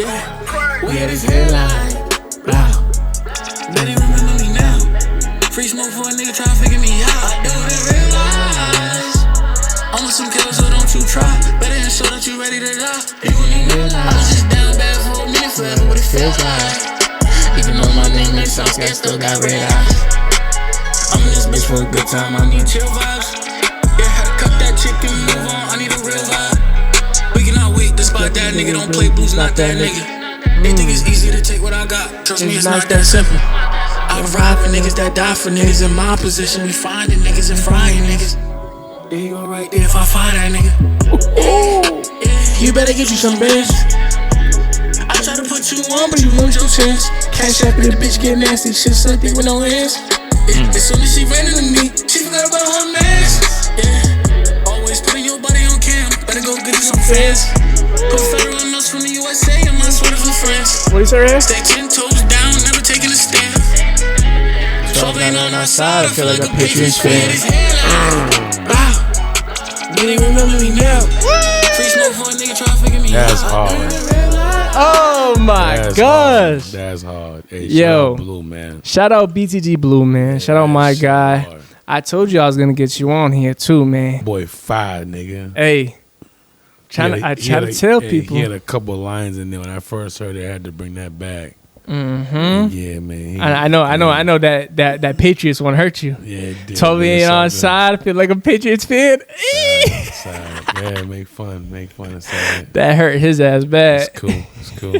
Yeah, we had his headline. Wow. Bet he remember me now. Free smoke for a nigga try to figure me out. I didn't realize I'm with some killers, so don't you try. Better ensure that you ready to die. You wouldn't realize I was just down bad for a minute, forever what it feels like. Even though my name ain't sound scared, still got red eyes. I'm in this bitch for a good time, I need chill vibes. Yeah, had to cut that chick and move on, I need a real vibe. We cannot wait to spot that nigga, don't play blues, not that nigga. They think it's easy to take what I got, trust me, it's not that simple. I ride for niggas that die for niggas in my position. We finding niggas and frying niggas. There you go right there if I find that nigga. You better get you some bands. I try to put you on, but you lose your chance. Cash app and the bitch get nasty. Shit suck dick with no hands. As soon as she ran into me, she forgot about her mask. Always putting your body on cam. Better go get you some fans. Put federal notes from the USA and my sweater from France. What you say, Stay 10 toes down, never taking a stand. Trouble on our side, I feel like a Patriots fan. Wow. Really remember me now. Free smoke for a nigga try to figure me out. That's hard. Oh my gosh. That's hard. Hey, Yo. shout out Blue, man. Shout out BTG Blue, man. Shout out my guy. Hard. I told you I was gonna get you on here too, man. Boy, fire, nigga. Hey, I try to tell people. He had a couple lines in there. When I first heard it, I had to bring that back. Mm-hmm. Yeah, man. I know that Patriots one hurt you. Yeah, it did. Told me ain't on side. I feel like a Patriots fan. Side. Yeah, make fun of side. That hurt his ass bad. It's cool.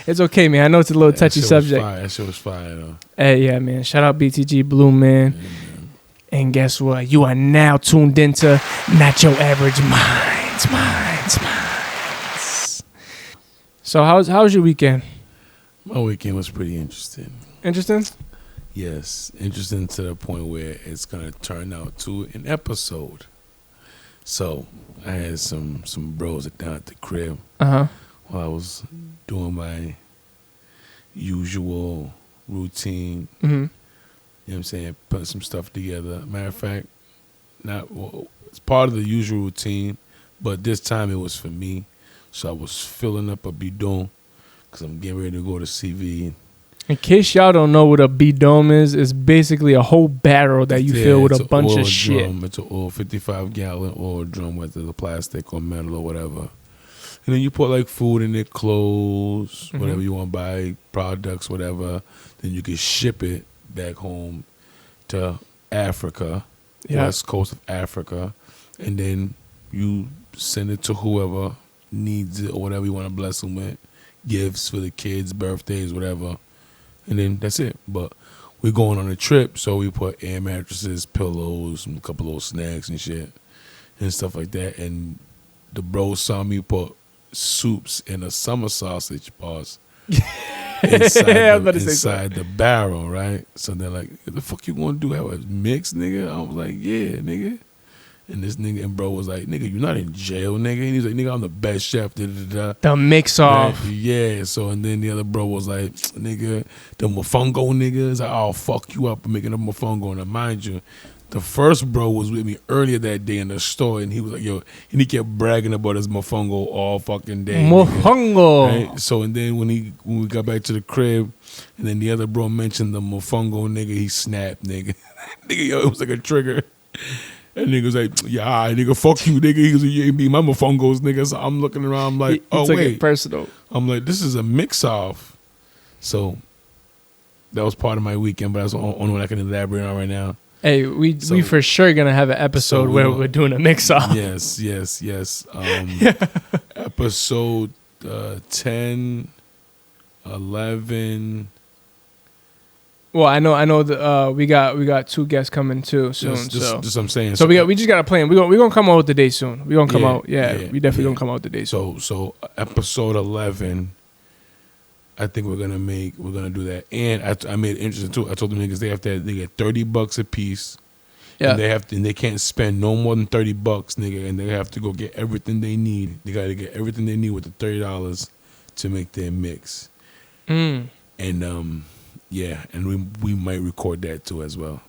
It's okay, man. I know it's a little touchy subject. That shit was fire, though. Hey, yeah, man. Shout out BTG Blue, man. And guess what? You are now tuned into Not Your Average Minds. So how's your weekend? My weekend was pretty interesting. Interesting? Yes, interesting to the point where it's gonna turn out to an episode. So I had some bros down at the crib while I was doing my usual routine. You know what I'm saying? Putting some stuff together. Matter of fact, it's part of the usual routine, but this time it was for me. So I was filling up a bidon because I'm getting ready to go to CV. In case y'all don't know what a bidon is, it's basically a whole barrel that you fill with a bunch of shit. It's an oil, 55-gallon oil drum, whether it's plastic or metal or whatever. And then you put like food in it, clothes, whatever you want to buy, products, whatever. Then you can ship it back home to Africa, west coast of Africa. And then you send it to whoever needs it or whatever you want to bless them with. Gifts for the kids, birthdays, whatever. And then that's it. But we're going on a trip, so we put air mattresses, pillows, and a couple little snacks and shit and stuff like that. And the bros saw me put soups in a summer sausage pause inside the barrel, right? So they're like, "What the fuck you gonna do? Have a mix, nigga?" I was like, "Yeah, nigga." And this nigga and bro was like, "Nigga, you not in jail, nigga." And he's like, "Nigga, I'm the best chef." The mix off. Yeah. So and then the other bro was like, "Nigga, the mofongo niggas, I'll fuck you up making a mofongo." And mind you, the first bro was with me earlier that day in the store, and he was like, "Yo," and he kept bragging about his mofongo all fucking day. Mofongo. Right? So and then when we got back to the crib, and then the other bro mentioned the mofongo nigga, he snapped, nigga. Nigga, yo, it was like a trigger. And nigga was like, "Yeah, all right, nigga, fuck you, nigga." He was like, "You ain't be my mofongos, nigga." So I'm looking around, I'm like, "Oh, took wait." It personal. I'm like, "This is a mix-off." So that was part of my weekend, but that's the only one I can elaborate on right now. Hey, we for sure going to have an episode where we're doing a mix-off. Yes. Episode 10, 11... Well, I know that we got two guests coming too soon. Just what I'm saying. So we just got a plan. We're gonna come out with the day soon. We're gonna come out. Yeah, we definitely gonna come out with the day soon. So episode 11, I think we're gonna do that. And I made it interesting too. I told the niggas they get $30 a piece. Yeah. And they can't spend no more than $30, nigga, and they have to go get everything they need. They gotta get everything they need with the $30 to make their mix. And yeah, and we might record that too as well.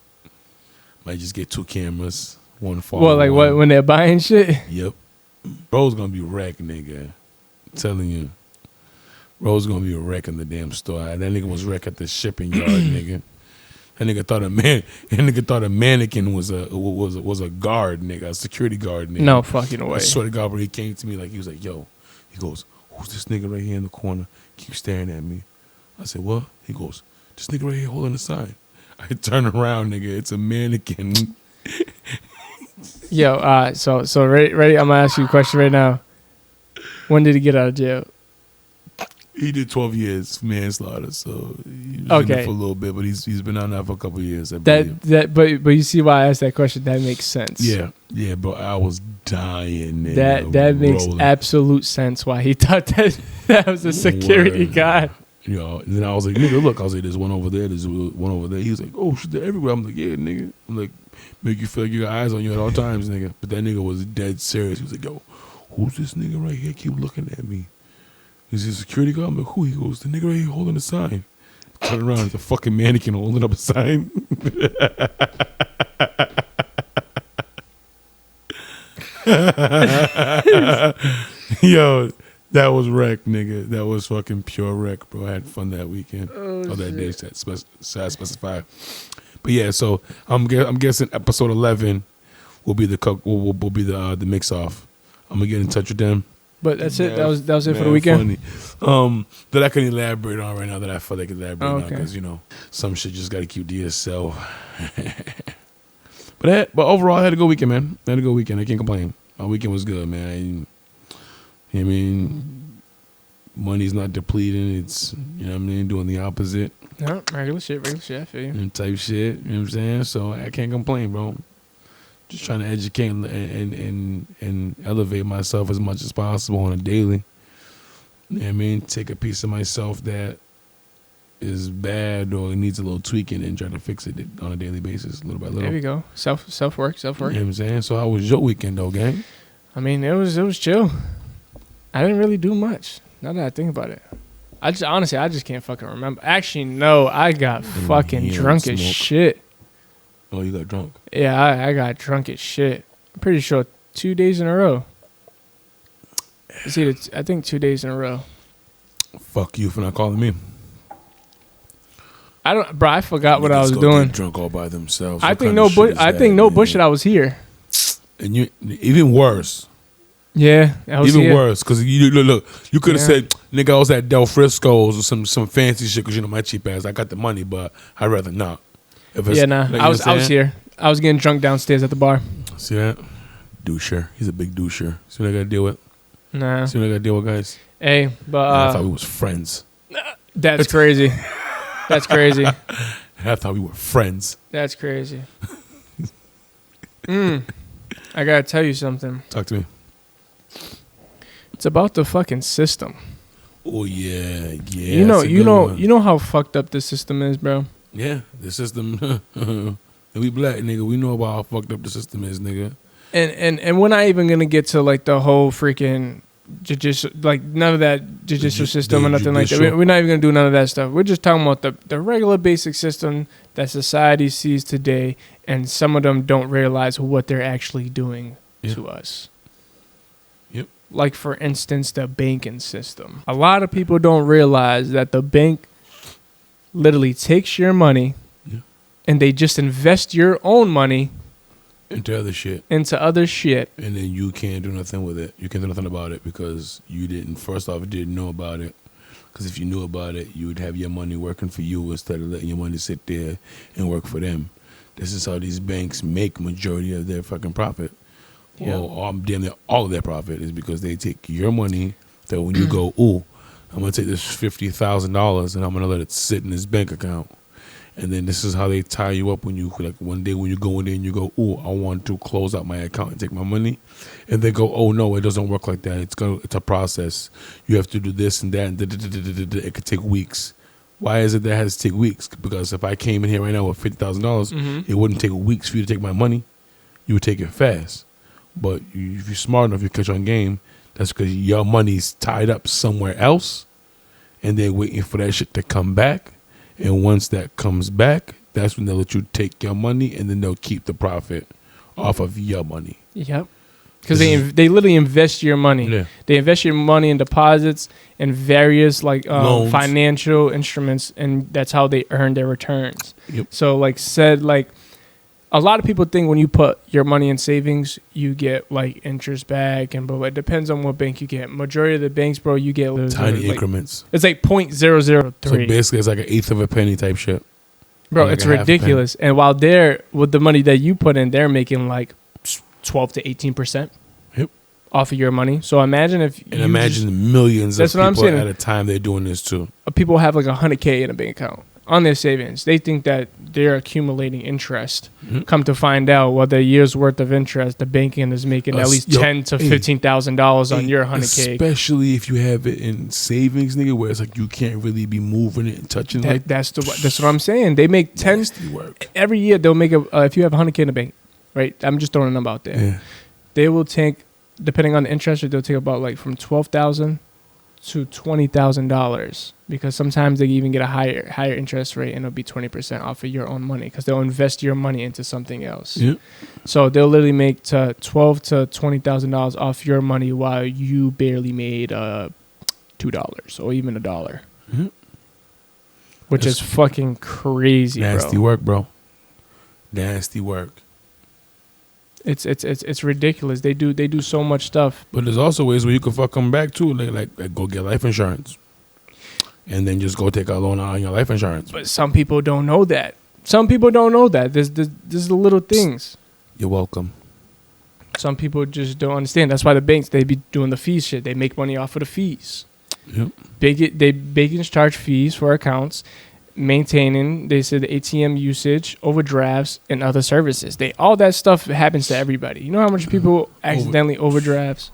Might just get 2 cameras, one for Well, like what when they're buying shit? Yep. Bro's gonna be wrecked, nigga. I'm telling you. Bro's gonna be a wreck in the damn store. That nigga was wreck at the shipping yard, nigga. That nigga thought a mannequin was a guard, nigga, a security guard, nigga. No fucking way. I swear to God, bro, he came to me like he was like, yo, he goes, who's this nigga right here in the corner? Keep staring at me. I said, what? He goes, this nigga right here holding the sign. I turn around, nigga. It's a mannequin. Yo, so ready? I'm gonna ask you a question right now. When did he get out of jail? He did 12 years manslaughter, so he was in there for a little bit, but he's been out now for a couple of years. I believe. But you see why I asked that question? That makes sense. Yeah, bro. I was dying. Nigga, that makes absolute sense. Why he thought that was a security guy. You know, and then I was like, nigga, look. I was like, there's one over there. There's one over there. He was like, oh shit, they're everywhere. I'm like, yeah, nigga. I'm like, make you feel like you got eyes on you at all times, nigga. But that nigga was dead serious. He was like, yo, who's this nigga right here? Keep looking at me. He's a security guard. I'm like, who? He goes, the nigga right here holding a sign. Turn around, it's a fucking mannequin holding up a sign. Yo, that was wreck, nigga. That was fucking pure wreck, bro. I had fun that weekend. That day, I specify. But yeah, so I'm guessing episode 11 will be will be the mix off. I'm gonna get in touch with them. But that's it. That was it for the weekend. Funny. That I can elaborate on right now. That I feel like elaborate on because some shit just got to keep to yourself. but overall, I had a good weekend, man. I had a good weekend. I can't complain. My weekend was good, man. I mean, money's not depleting. It's doing the opposite. No, regular shit. I feel you. And type shit. You know what I'm saying? So I can't complain, bro. Just trying to educate and elevate myself as much as possible on a daily. You know what I mean? Take a piece of myself that is bad or needs a little tweaking and try to fix it on a daily basis, little by little. There we go. Self work. You know what I'm saying? So how was your weekend though, gang? I mean, it was chill. I didn't really do much. Now that I think about it. I just can't fucking remember. Actually, no, I got fucking drunk as shit. Oh, you got drunk? Yeah, I got drunk as shit. I'm pretty sure 2 days in a row. I think 2 days in a row. Fuck you for not calling me. I forgot what I was doing. Get drunk all by themselves. I think no bullshit. I was here. And you even worse. Yeah, I was even here. Worse because you look. You could have said, "Nigga, I was at Del Frisco's or some fancy shit." Because my cheap ass, I got the money, but I'd rather not. I was here. I was getting drunk downstairs at the bar. See that? Doucher. He's a big doucher. See what I got to deal with? Nah. See what I got to deal with, guys? Hey, but... I thought we was friends. That's crazy. That's crazy. I thought we were friends. That's crazy. I got to tell you something. Talk to me. It's about the fucking system. Oh, yeah. You know how fucked up the system is, bro? Yeah, the system... we black, nigga. We know about how fucked up the system is, nigga. And we're not even gonna get to like the whole freaking none of that judicial system or nothing like that. We're not even gonna do none of that stuff. We're just talking about the regular basic system that society sees today, and some of them don't realize what they're actually doing to us. Yep. Like for instance, the banking system. A lot of people don't realize that the bank literally takes your money. And they just invest your own money into other shit. And then you can't do nothing with it. You can't do nothing about it because you didn't know about it. Because if you knew about it, you would have your money working for you instead of letting your money sit there and work for them. This is how these banks make majority of their fucking profit. Yeah. Well, damn near all of their profit is because they take your money that when you go, ooh, I'm going to take this $50,000 and I'm going to let it sit in this bank account. And then this is how they tie you up when you, like one day when you go in there and you go, oh, I want to close out my account and take my money. And they go, oh, no, it doesn't work like that. It's a process. You have to do this and that. And it could take weeks. Why is it that it has to take weeks? Because if I came in here right now with $50,000, it wouldn't take weeks for you to take my money. You would take it fast. But if you're smart enough, you catch on game. That's because your money's tied up somewhere else. And they're waiting for that shit to come back. And once that comes back, that's when they'll let you take your money and then they'll keep the profit off of your money. Yep. because they literally invest your money. Yeah. They invest your money in deposits and various like financial instruments, and that's how they earn their returns. Yep. So like a lot of people think when you put your money in savings, you get like interest back, but it depends on what bank you get. Majority of the banks, bro, you get tiny increments. It's like 0.003. So basically, it's like an eighth of a penny type shit. Bro, like it's ridiculous. And while they're with the money that you put in, they're making like 12 to 18%. Yep. Off of your money. So imagine millions of what people at a time they're doing this too. People have like $100K in a bank account on their savings. They think that they're accumulating interest. Mm-hmm. Come to find out, what a year's worth of interest, the banking is making at least $10,000 to $15,000 on your $100K. Especially if you have it in savings, nigga, where it's like you can't really be moving it and touching it. That's what I'm saying. They make 10 work every year. They'll make if you have $100K in the bank, right? I'm just throwing a number out there. Yeah. They will take, depending on the interest rate, they'll take about like from $12,000 to $20,000, because sometimes they even get a higher interest rate, and it'll be 20% off of your own money because they'll invest your money into something else. Yep. So they'll literally make $12,000 to $20,000 off your money while you barely made $2 or even $1, mm-hmm. which is fucking crazy. Nasty work, bro. Nasty work. It's ridiculous. They do so much stuff. But there's also ways where you can fuck them back too. Like go get life insurance, and then just go take a loan out on your life insurance. But some people don't know that. There's the little things. You're welcome. Some people just don't understand. That's why the banks, they be doing the fees shit. They make money off of the fees. Yep. Banks charge fees for accounts, maintaining, they said, the ATM usage, overdrafts, and other services. All that stuff happens to everybody. You know how much people accidentally overdrafts?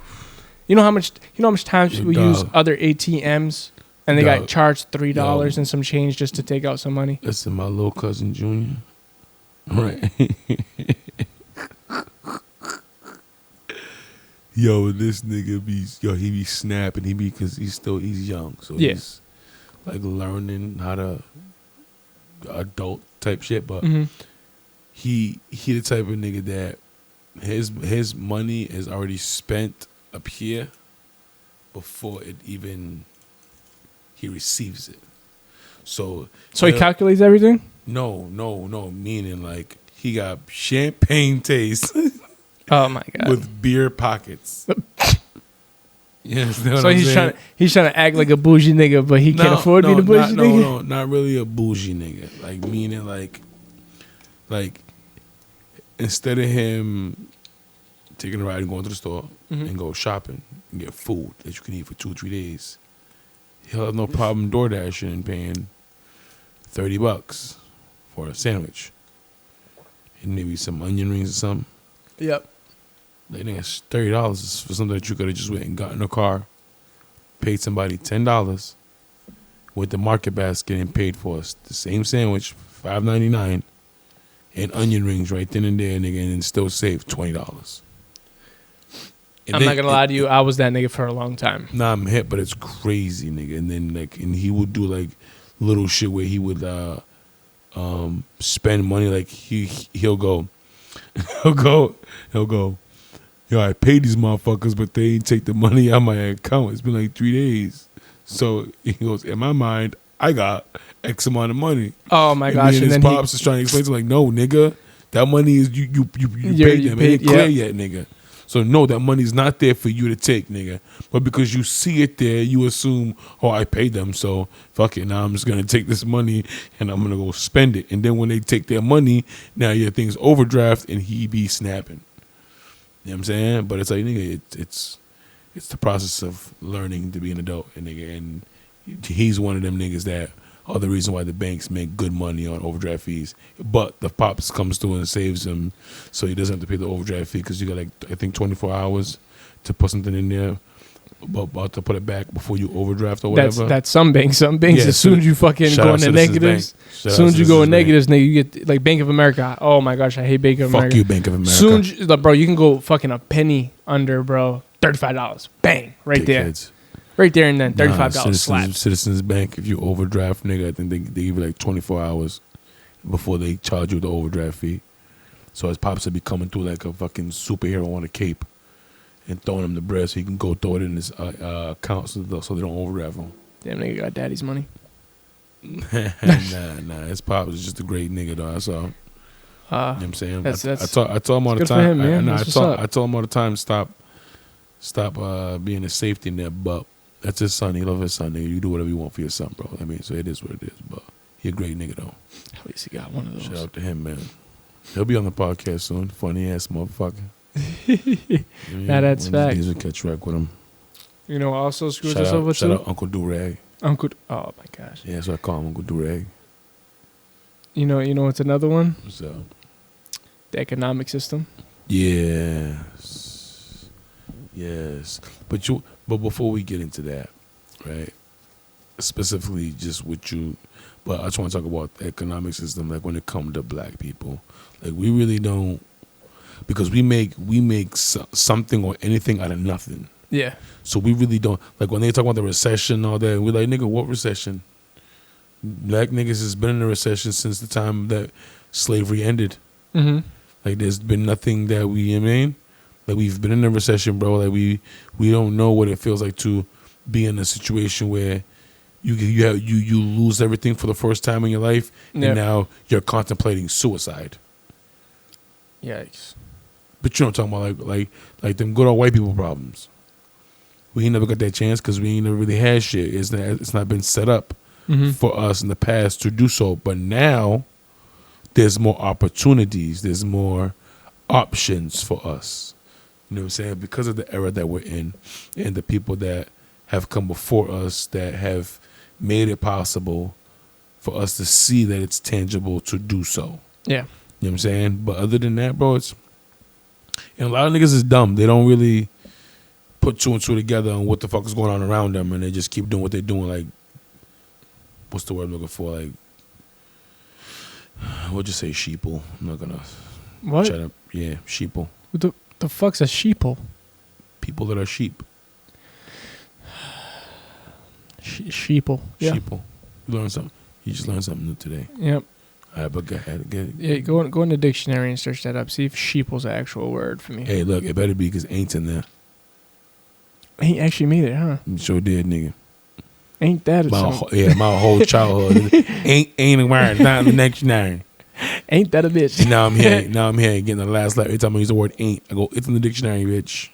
You know how much times people use other ATMs and they got charged $3 and some change just to take out some money? Listen, my little cousin Junior. Right. Yo, this nigga he be snapping. Because he's young. So he's like learning how to adult type shit, but he the type of nigga that his money is already spent up here before it even he receives it. So he calculates everything? No. Meaning like he got champagne taste. Oh my god. With beer pockets. Yes, so he's trying to act like a bougie nigga, but he can't afford being a bougie nigga? No, not really a bougie nigga. Like, meaning like instead of him taking a ride and going to the store and go shopping and get food that you can eat for 2 or 3 days, he'll have no problem DoorDashing and paying $30 for a sandwich and maybe some onion rings or something. Yep. Like, nigga, $30 for something that you could have just went and got in a car, paid somebody $10 with the market basket and paid for the same sandwich, $5.99, and onion rings right then and there, nigga, and still save $20. I'm not gonna lie to you, I was that nigga for a long time. Nah, I'm hip, but it's crazy, nigga. And then and he would do like little shit where he would spend money. Like he'll go. Yo, I paid these motherfuckers, but they ain't take the money out of my account. It's been like 3 days. So he goes, in my mind, I got X amount of money. Oh my gosh! And his pops is trying to explain to him, like, no, nigga, that money is you paid them. It ain't clear yet, nigga. So no, that money's not there for you to take, nigga. But because you see it there, you assume, oh, I paid them, so fuck it. Now I'm just gonna take this money and I'm gonna go spend it. And then when they take their money, now your thing's overdraft and he be snapping. You know what I'm saying? But it's like, nigga, it's the process of learning to be an adult, and nigga, and he's one of them niggas that are the reason why the banks make good money on overdraft fees. But the pops comes through and saves him, so he doesn't have to pay the overdraft fee because you got like I think 24 hours to put something in there, about to put it back before you overdraft or whatever. That's some banks. Some banks, as soon as you fucking go into negatives, as soon as you go in negatives, nigga, you get like Bank of America. Oh my gosh, I hate Bank of America. Fuck you, Bank of America. Soon, bro, you can go fucking a penny under, bro. $35, bang, right there. Kids. Right there and then, $35 slap. Citizens Bank, if you overdraft, nigga, I think they give you like 24 hours before they charge you the overdraft fee. So his pops would be coming through like a fucking superhero on a cape. and throwing him the bread so he can go throw it in his account so they don't overdraft him. Damn nigga got daddy's money. Nah. His pop was just a great nigga, though. So, you know what I'm saying? I told him all the time. I told him all the time, stop being a safety net, but that's his son. He loves his son, nigga. You do whatever you want for your son, bro. I mean, so it is what it is, but he a great nigga, though. At least he got one of those. Shout out to him, man. He'll be on the podcast soon. Funny ass motherfucker. Nah, that's facts. We'll catch wreck with him. You know, also screws us over too. Shout out Uncle Durag. Oh my gosh. Yeah, so I call him Uncle Durag. You know what's another one? So, the economic system. Yes. But before we get into that, right? Specifically, just with you, but I just want to talk about the economic system. Like when it comes to black people, like we really don't, because we make something or anything out of nothing. Yeah. So we really don't, like when they talk about the recession and all that, we're like, nigga, what recession? Black niggas has been in a recession since the time that slavery ended. Mm-hmm. Like there's been nothing that we, you know what I mean? Like we've been in a recession, bro. Like we don't know what it feels like to be in a situation where you lose everything for the first time in your life, and now you're contemplating suicide. Yikes. But you know what I'm talking about, like them good old white people problems. We ain't never got that chance because we ain't never really had shit. It's not been set up for us in the past to do so. But now there's more opportunities. There's more options for us. You know what I'm saying? Because of the era that we're in and the people that have come before us that have made it possible for us to see that it's tangible to do so. Yeah. You know what I'm saying? But other than that, bro, and a lot of niggas is dumb. They don't really put two and two together on what the fuck is going on around them, and they just keep doing what they're doing. Like, what's the word I'm looking for? Like, we'll just say sheeple. I'm not gonna. What? Try to, yeah, sheeple. What the fuck's a sheeple? People that are sheep. Sheeple. Yeah. Sheeple. You learn something. You just learned something new today. Yep. All right, but go ahead. Yeah, go in the dictionary and search that up. See if sheeple's an actual word for me. Hey, look, it better be because ain't in there. Ain't actually made it, huh? Sure did, nigga. Ain't that my whole childhood. ain't wearing not in the dictionary. Ain't that a bitch? Now I'm here getting the last letter. Every time I use the word ain't, I go, it's in the dictionary, bitch.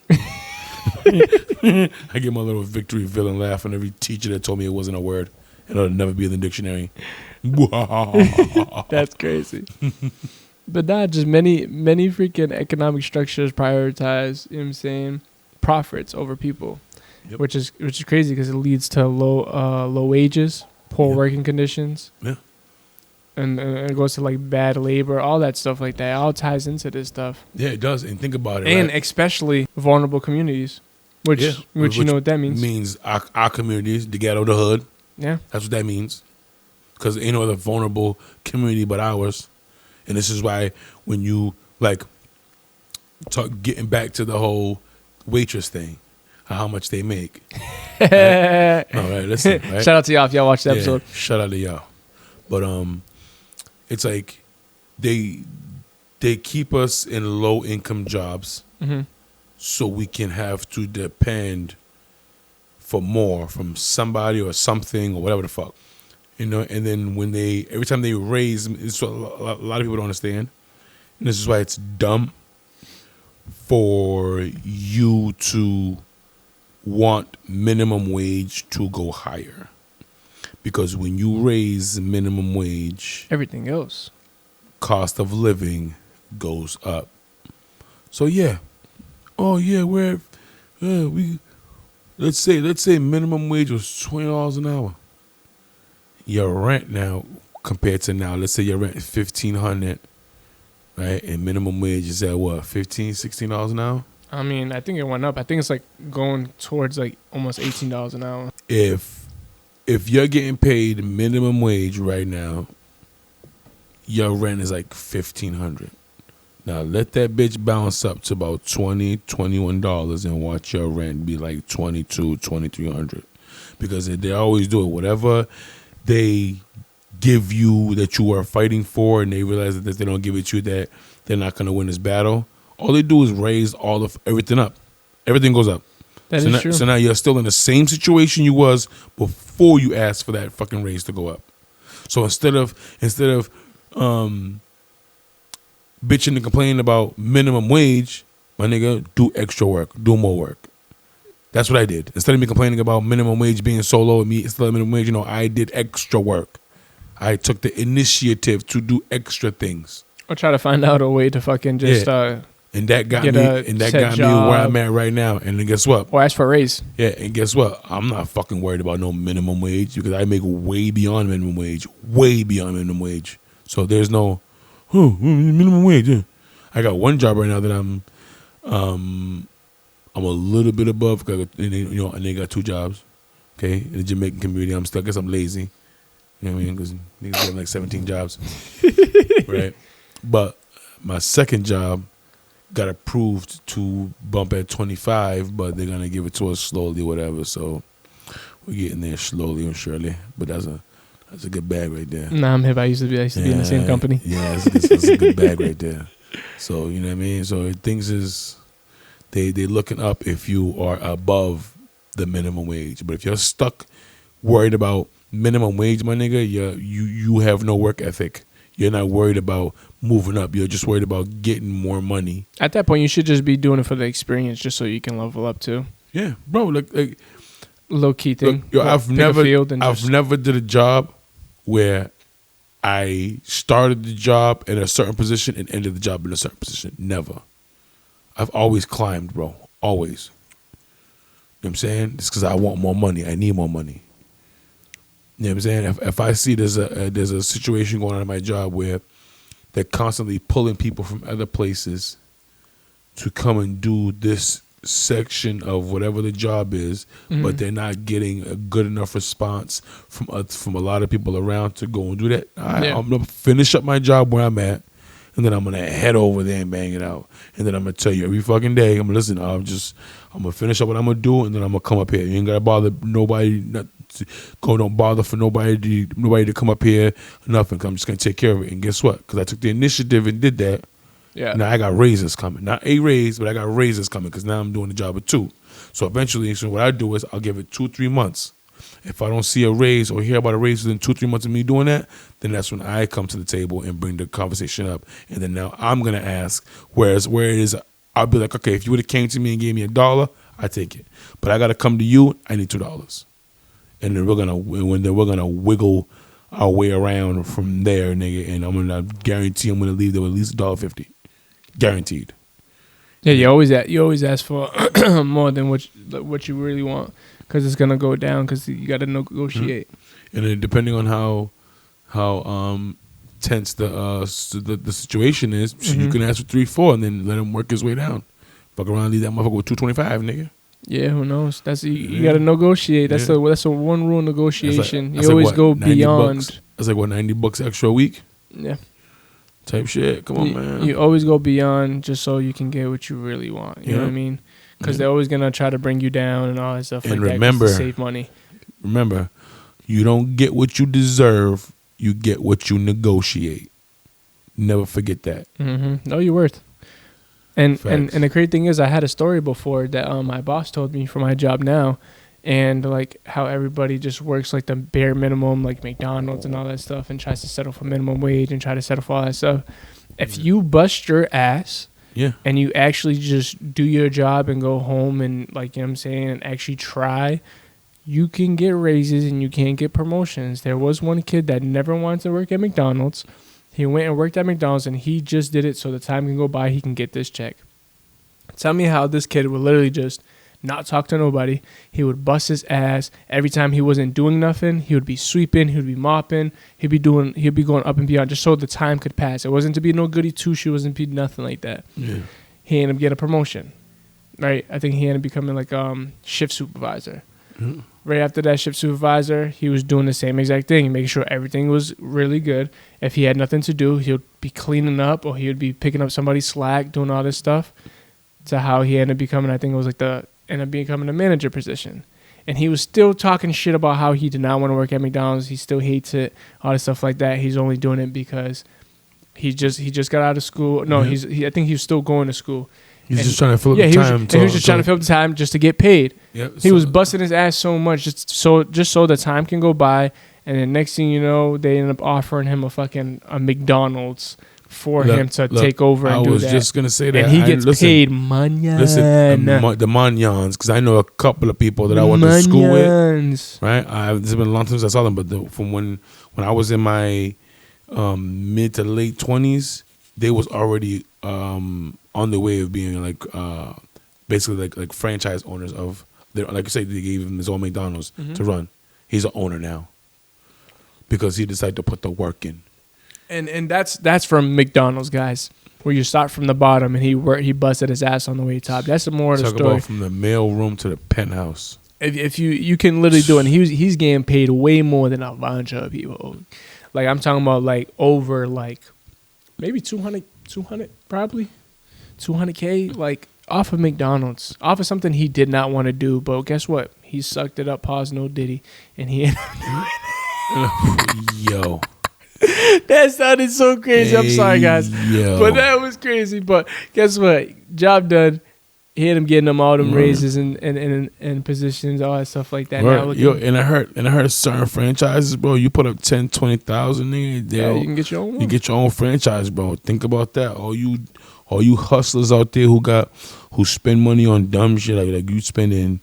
I get my little victory villain laugh on every teacher that told me it wasn't a word and it'll never be in the dictionary. That's crazy. But not just many freaking economic structures prioritize, you know what I'm saying, profits over people. Yep. Which is crazy because it leads to low wages, poor working conditions. Yeah. And it goes to like bad labor, all that stuff like that. It all ties into this stuff. Yeah, it does. And think about it. And right? especially vulnerable communities, which you know what that means. Means our communities, the ghetto, the hood. Yeah. That's what that means. Because ain't no other vulnerable community but ours. And this is why when you like getting back to the whole waitress thing, how much they make. Right? No, right, listen. Right? Shout out to y'all if y'all watched the episode. Shout out to y'all. But it's like they keep us in low income jobs so we can have to depend for more from somebody or something or whatever the fuck. You know, and then every time they raise, it's what a lot of people don't understand. And this is why it's dumb for you to want minimum wage to go higher. Because when you raise minimum wage, everything else, cost of living goes up. So yeah, let's say minimum wage was $20 an hour. Your rent now compared to now, let's say your rent is $1,500, right? And minimum wage is at what, $15, $16 an hour? I mean, I think it went up. I think it's like going towards like almost $18 an hour. If you're getting paid minimum wage right now, your rent is like $1,500. Now let that bitch bounce up to about $20, $21 and watch your rent be like $2,200, $2,300. Because they always do it. Whatever they give you that you are fighting for, and they realize that if they don't give it to you, that they're not going to win this battle. All they do is raise everything up. Everything goes up. That is true. So now you're still in the same situation you was before you asked for that fucking raise to go up. So instead of bitching and complaining about minimum wage, my nigga, do extra work, do more work. That's what I did. Instead of me complaining about minimum wage being so low at me, instead of minimum wage, I did extra work. I took the initiative to do extra things. Or try to find out a way to fucking just and that got get me a and that set got me job. where I'm at right now. And then guess what? or ask for a raise. Yeah, and guess what? I'm not fucking worried about no minimum wage because I make way beyond minimum wage. Way beyond minimum wage. So there's no minimum wage. Yeah. I got one job right now that I'm a little bit above, and they got two jobs. Okay, in the Jamaican community, I guess I'm lazy. You know what I mean? Because niggas have like 17 jobs, right? But my second job got approved to bump at 25, but they're gonna give it to us slowly, whatever. So we're getting there slowly and surely. But that's a good bag right there. Nah, I'm hip. I used to be in the same company. Yeah, that's a good bag right there. So you know what I mean. So things is. They looking up if you are above the minimum wage. But if you're stuck worried about minimum wage, my nigga, you have no work ethic. You're not worried about moving up. You're just worried about getting more money. At that point, you should just be doing it for the experience, just so you can level up too. Yeah, bro. Like low key thing. Look, I've never did a job where I started the job in a certain position and ended the job in a certain position. Never. I've always climbed, bro. Always. You know what I'm saying? It's because I want more money. I need more money. You know what I'm saying? If I see there's a situation going on in my job where they're constantly pulling people from other places to come and do this section of whatever the job is, but they're not getting a good enough response from a lot of people around to go and do that, I'm going to finish up my job where I'm at. And then I'm going to head over there and bang it out. And then I'm going to tell you every fucking day, I'm going to finish up what I'm going to do, and then I'm going to come up here. You ain't got to bother nobody, don't bother for nobody to come up here, nothing. I'm just going to take care of it. And guess what? Because I took the initiative and did that. Yeah. Now I got raises coming. Not a raise, but I got raises coming because now I'm doing the job of two. So eventually, what I do is I'll give it 2-3 months. If I don't see a raise or hear about a raise within 2-3 months of me doing that, then that's when I come to the table and bring the conversation up. And then now I'm going to ask, where it is, I'll be like, okay, if you would have came to me and gave me $1, I take it. But I got to come to you, I need $2. And then we're going to wiggle our way around from there, nigga. And I'm going to guarantee I'm going to leave there with at least $1.50. Guaranteed. Yeah, you always ask for more than what you really want. Because it's gonna go down. Because you got to negotiate. And then depending on how tense the situation is, you can ask for 3-4 and then let him work his way down. Fuck around, leave that motherfucker with 225, nigga. Yeah, who knows? You got to negotiate. That's a one rule negotiation. That's you always go $90? beyond. That's like what, $90 extra a week? Yeah. Type shit. Come on, man. You always go beyond just so you can get what you really want. You know what I mean? Because they're always gonna try to bring you down and all that stuff. And like remember, that to save money. Remember, you don't get what you deserve. You get what you negotiate. Never forget that. Mm-hmm. Know your worth. And the crazy thing is, I had a story before that my boss told me for my job now, and like how everybody just works like the bare minimum, like McDonald's and all that stuff, and tries to settle for minimum wage and try to settle for all that stuff. If you bust your ass. Yeah. And you actually just do your job and go home and, like, you know what I'm saying, and actually try, you can get raises and you can get promotions. There was one kid that never wanted to work at McDonald's. He went and worked at McDonald's, and he just did it so the time can go by, he can get this check. Tell me how this kid would literally just not talk to nobody. He would bust his ass. Every time he wasn't doing nothing, he would be sweeping, he would be mopping, he'd be going up and beyond just so the time could pass. It wasn't to be no goody two-shoe, it wasn't to be nothing like that. Yeah. He ended up getting a promotion. Right? I think he ended up becoming like shift supervisor. Mm. Right after that shift supervisor, he was doing the same exact thing, making sure everything was really good. If he had nothing to do, he would be cleaning up or he would be picking up somebody's slack, doing all this stuff. To how he ended up becoming, I think it was like ended up becoming a manager position. And he was still talking shit about how he did not want to work at McDonald's. He still hates it, all this stuff like that. He's only doing it because he just got out of school. No, I think he was still going to school. He's just trying to fill up the time. He was just trying to fill up the time just to get paid. Yep, he was busting his ass so much just so the time can go by, and then next thing you know, they end up offering him a McDonald's for him to take over and do that. I was just gonna say that, and he gets paid manyan. Listen, the manyans, because I know a couple of people that I went to school with. Right, it's been a long time since I saw them, but from when I was in my mid to late 20s, they was already on the way of being like basically like franchise owners of their, like you say, they gave him his own McDonald's to run. He's an owner now because he decided to put the work in. And that's from McDonald's, guys, where you start from the bottom and he busted his ass on the way top. That's the more of the story. About from the mail room to the penthouse. If you can literally do it, and he's getting paid way more than a bunch of people. Like I'm talking about like over like maybe 200 probably 200K like off of McDonald's, off of something he did not want to do, but guess what? He sucked it up, pause no diddy, and he ended up doing it. Yo. That sounded so crazy. I'm sorry, guys. Yo. But that was crazy. But guess what? Job done. He had him getting them all them raises and positions, all that stuff like that. Now yo, and I heard certain franchises, bro. You put up 10, 20,000, nigga. Yeah, you can get your own one. You get your own franchise, bro. Think about that. All you hustlers out there who spend money on dumb shit, like you spending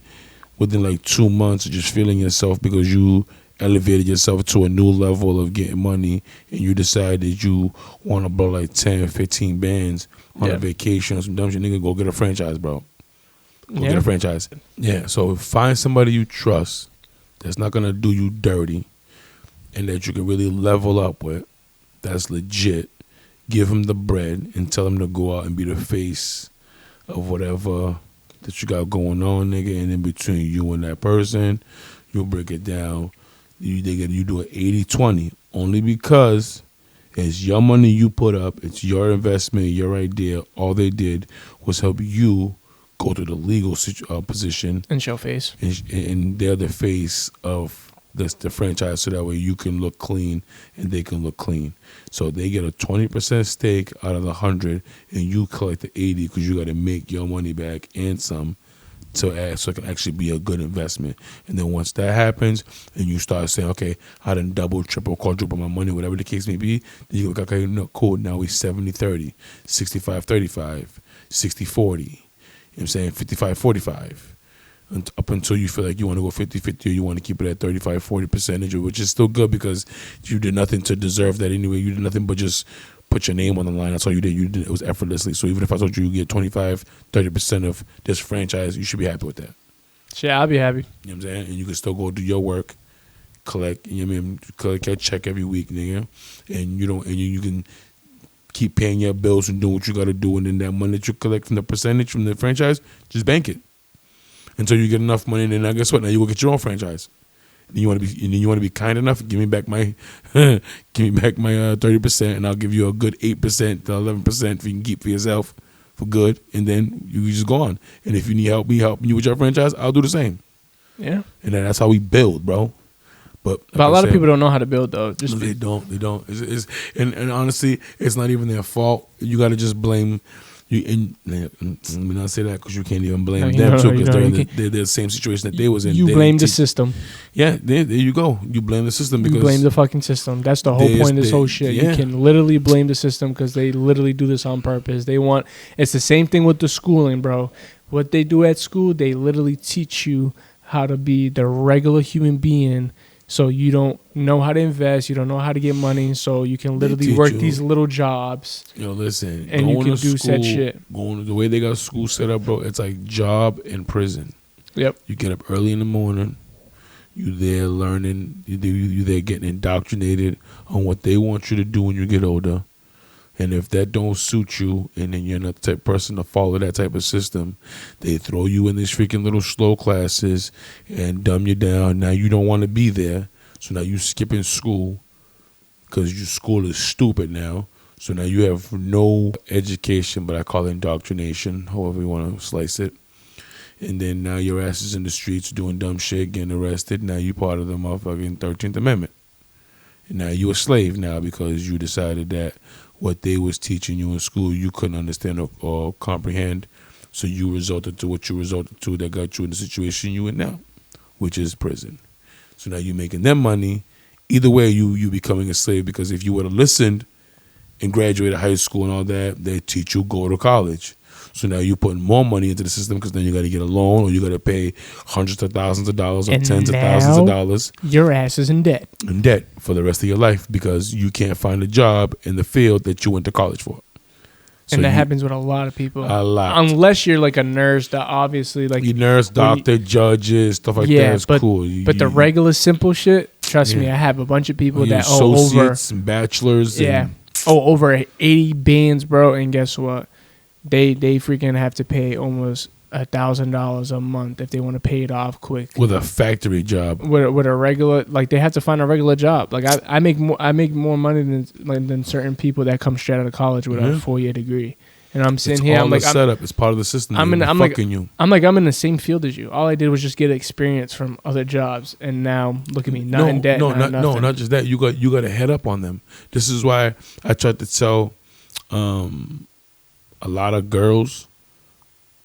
within like 2 months of just feeling yourself because you elevated yourself to a new level of getting money, and you decide that you want to blow like 10, 15 bands on a vacation or some dumb shit, nigga, go get a franchise, bro. Go get a franchise. Yeah, so find somebody you trust that's not going to do you dirty and that you can really level up with, that's legit. Give him the bread and tell him to go out and be the face of whatever that you got going on, nigga, and in between you and that person, you'll break it down. You do an 80-20 only because it's your money you put up. It's your investment, your idea. All they did was help you go to the legal position. And show face. And they're the face of the franchise, so that way you can look clean and they can look clean. So they get a 20% stake out of the 100 and you collect the 80 because you got to make your money back and some. So it can actually be a good investment. And then once that happens and you start saying, okay, I done double, triple, quadruple my money, whatever the case may be, then you go, okay, no, cool, now we 70-30, 65-35, 60-40, you know what I'm saying, 55-45. Up until you feel like you want to go 50-50 or you want to keep it at 35-40 percentage, which is still good because you did nothing to deserve that anyway. You did nothing but just put your name on the line. That's all you did. It was effortlessly. So even if I told you get 25-30% of this franchise, you should be happy with that. Yeah, I'll be happy. You know what I'm saying? And you can still go do your work, collect, you know what I mean, collect your check every week, nigga. And you can keep paying your bills and doing what you got to do, and then that money that you collect from the percentage from the franchise, just bank it until you get enough money. And then I guess what? Now you go get your own franchise. And you want to be kind enough. Give me back my 30%, and I'll give you a good 8% to 11% if you can keep for yourself for good. And then you just go on. And if you need help, me helping you with your franchise, I'll do the same. Yeah. And then that's how we build, bro. But a lot of people don't know how to build, though. They don't. And honestly, it's not even their fault. You got to just blame. And let me not say that because you can't even blame them too, because they're in the same situation that they was in. You blame the system. Yeah, there you go. You blame the system because you blame the fucking system. That's the whole point of this whole shit. Yeah. You can literally blame the system because they literally do this on purpose. It's the same thing with the schooling, bro. What they do at school, they literally teach you how to be the regular human being. So you don't know how to invest, you don't know how to get money, so you can literally work these little jobs. Yo, listen, and you can do said shit. The way they got school set up, bro, it's like job and prison. Yep. You get up early in the morning, you there learning, you there getting indoctrinated on what they want you to do when you get older. And if that don't suit you, and then you're not the type of person to follow that type of system, they throw you in these freaking little slow classes and dumb you down. Now you don't want to be there, so now you skipping school because your school is stupid now. So now you have no education, but I call it indoctrination, however you want to slice it. And then now your ass is in the streets doing dumb shit, getting arrested. Now you part of the motherfucking 13th Amendment. And now you a slave now because you decided that what they was teaching you in school you couldn't understand or comprehend, So you resulted to what you resulted to that got you in the situation you in now, which is prison. So now you're making them money. Either way, you becoming a slave, because if you would have listened and graduated high school and all that, they teach you go to college. So now you're putting more money into the system, because then you got to get a loan, or you got to pay hundreds of thousands of dollars or tens of thousands of dollars. Your ass is in debt. In debt for the rest of your life, because you can't find a job in the field that you went to college for. So and that happens with a lot of people. A lot. Unless you're like a nurse, that obviously like you nurse, doctor, judges, stuff like that is cool. But the regular simple shit, trust me, I have a bunch of people that associates and bachelors. Over 80 bands, bro. And guess what? They freaking have to pay almost $1,000 a month if they want to pay it off quick. With a factory job. With a regular, like they have to find a regular job. Like I make more money than certain people that come straight out of college with a 4-year degree. And I'm sitting here, I'm like, setup. It's part of the system. I'm in the same field as you. All I did was just get experience from other jobs, and now look at me, not in debt. Not just that. You got to head up on them. This is why I tried to tell a lot of girls,